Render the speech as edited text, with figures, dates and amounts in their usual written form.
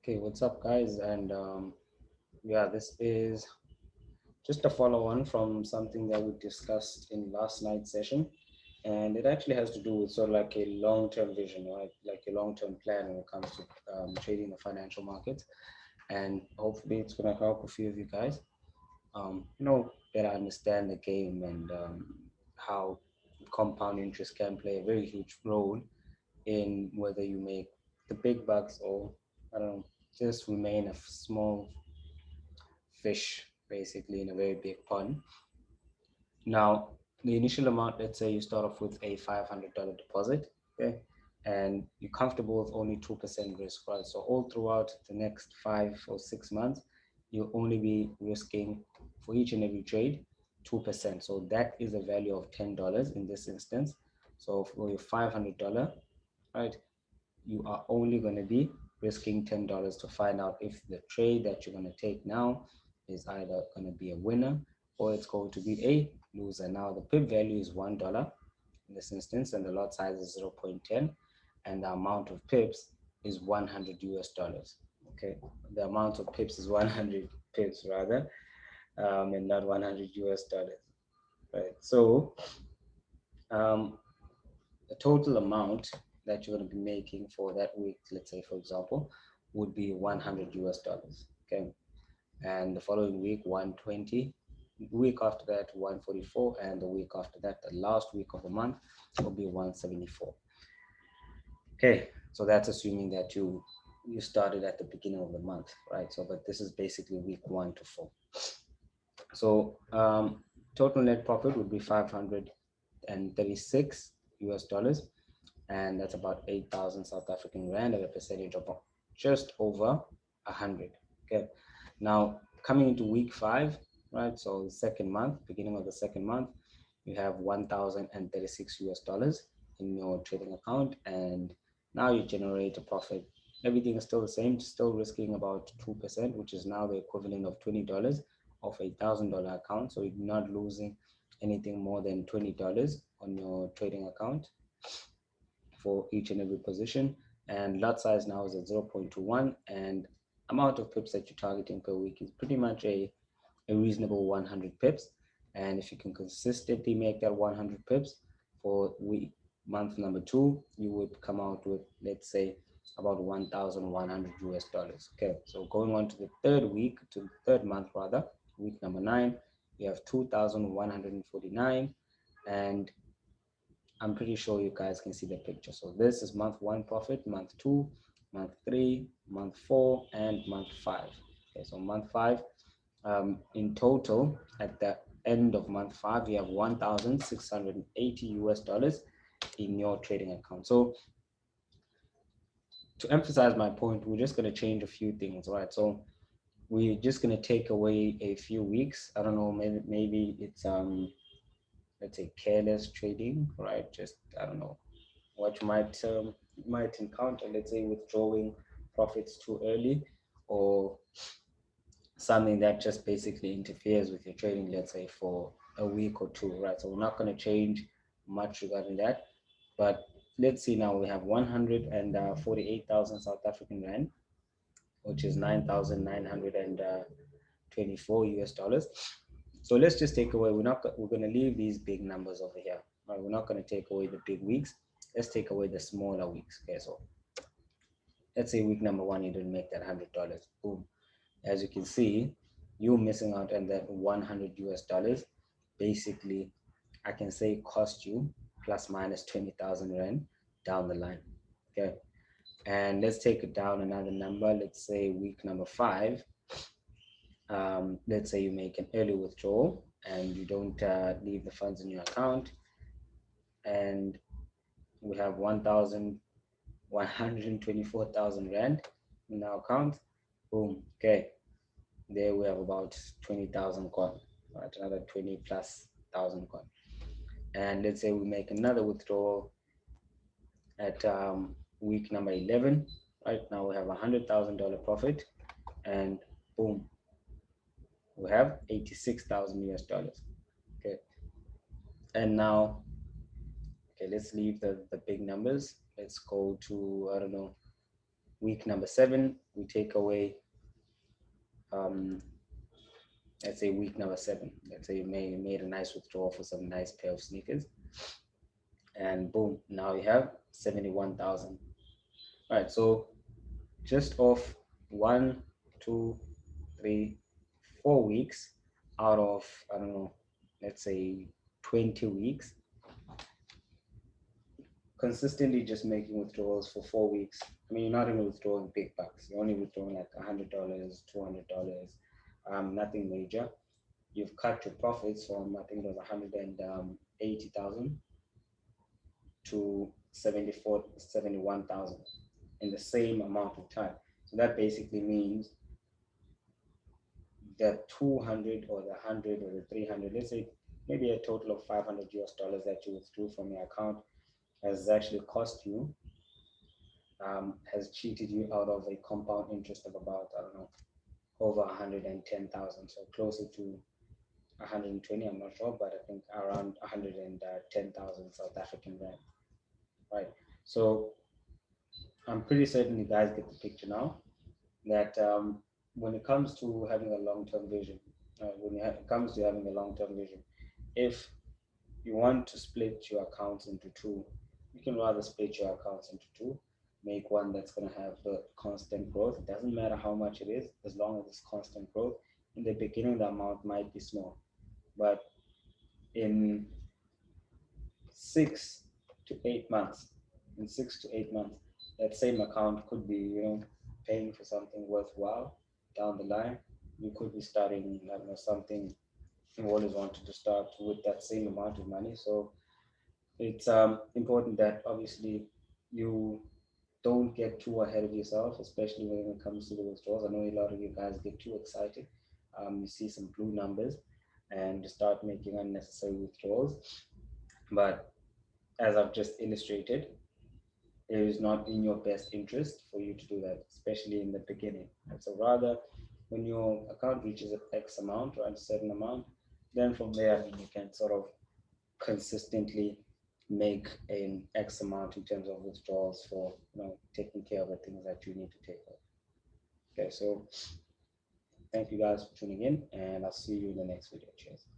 Okay, what's up, guys? And yeah, this is just a follow on from something that we discussed in last night's session. And it actually has to do with sort of like a long term vision, right? Like a long term plan when it comes to trading the financial markets. And hopefully, it's going to help a few of you guys, better understand the game and how compound interest can play a very huge role in whether you make the big bucks or, I don't know, just remain a small fish basically in a very big pond. Now, the initial amount, let's say you start off with a $500 deposit, okay, and you're comfortable with only 2% risk, right? So all throughout the next 5 or 6 months, you'll only be risking for each and every trade 2%. So that is a value of $10 in this instance. So for your $500, right, you are only going to be risking $10 to find out if the trade that you're going to take now is either going to be a winner or it's going to be a loser. Now, the pip value is $1 in this instance, and the lot size is 0.10, and the amount of pips is 100 US dollars. Okay, the amount of pips is 100 pips rather, and not 100 US dollars. Right. So, um, the total amount that you're going to be making for that week, let's say for example, would be 100 US dollars. Okay, and the following week 120, week after that 144, and the week after that, the last week of the month, will be 174. Okay, so that's assuming that you started at the beginning of the month, right? So but this is basically week 1 to 4. So total net profit would be 536 US dollars, and that's about 8,000 South African rand at a percentage of just over 100. Okay, now coming into week 5, right? So the second month, beginning of the second month, you have 1,036 US dollars in your trading account, and now you generate a profit. Everything is still the same, still risking about 2%, which is now the equivalent of $20 of $1,000 account. So you're not losing anything more than $20 on your trading account for each and every position. And lot size now is at 0.21, and amount of pips that you're targeting per week is pretty much a reasonable 100 pips. And if you can consistently make that 100 pips for week month number 2, you would come out with, let's say, about 1,100 US dollars. Okay, so going on to the third week, to the third month rather, week number 9, you have 2,149, and I'm pretty sure you guys can see the picture. So this is month 1 profit, month 2, month 3, month 4, and month 5. Okay, so month 5, in total, at the end of month 5, you have 1,680 US dollars in your trading account. So to emphasize my point, we're just going to change a few things, right? So we're just going to take away a few weeks. I don't know, maybe it's let's say careless trading, right? Just, I don't know what you might encounter, let's say withdrawing profits too early, or something that just basically interferes with your trading, let's say for a week or two, right? So we're not going to change much regarding that. But let's see, now we have 148,000 South African rand, which is 9,924 US dollars. So let's just take away, we're going to leave these big numbers over here. Right? We're not going to take away the big weeks. Let's take away the smaller weeks. Okay, so let's say week number 1, you didn't make that $100. Boom. As you can see, you're missing out on that 100 US dollars. Basically, I can say cost you plus minus 20,000 rand down the line. Okay. And let's take it down another number. Let's say week number 5. Let's say you make an early withdrawal and you don't leave the funds in your account, and we have 124,000 rand in our account. Boom. Okay. There we have about 20,000 gone, right? Another 20 plus thousand gone. And let's say we make another withdrawal at week number 11. Right now we have $100,000 profit, and boom, we have 86,000 US dollars. Okay, and now, okay, let's leave the big numbers. Let's go to, I don't know, week number 7, we take away, let's say week number 7. Let's say you made a nice withdrawal for some nice pair of sneakers, and boom, now you have 71,000. All right, so just off 1, 2, 3, 4 weeks out of, I don't know, let's say 20 weeks, consistently just making withdrawals for 4 weeks. I mean, you're not even withdrawing big bucks. You're only withdrawing like $100, $200, nothing major. You've cut your profits from, I think it was 180,000 to 71,000 in the same amount of time. So that basically means the 200 or the 100 or the 300, let's say maybe a total of 500 US dollars that you withdrew from your account has actually cost you, has cheated you out of a compound interest of about, I don't know, over 110,000. So closer to 120, I'm not sure, but I think around 110,000 South African rand, right? So I'm pretty certain you guys get the picture now that when it comes to having a long-term vision, it comes to having a long-term vision, if you want to split your accounts into two, you can rather split your accounts into two, make one that's going to have the constant growth. It doesn't matter how much it is, as long as it's constant growth. In the beginning, the amount might be small, but in 6 to 8 months, that same account could be, paying for something worthwhile down the line. You could be starting, I don't know, something you always wanted to start with that same amount of money. So it's important that obviously you don't get too ahead of yourself, especially when it comes to the withdrawals. I know a lot of you guys get too excited. You see some blue numbers and start making unnecessary withdrawals. But as I've just illustrated, it is not in your best interest for you to do that, especially in the beginning. And so rather, when your account reaches an X amount or a certain amount, then from there you can sort of consistently make an X amount in terms of withdrawals for taking care of the things that you need to take care of. Okay, so thank you guys for tuning in, and I'll see you in the next video. Cheers.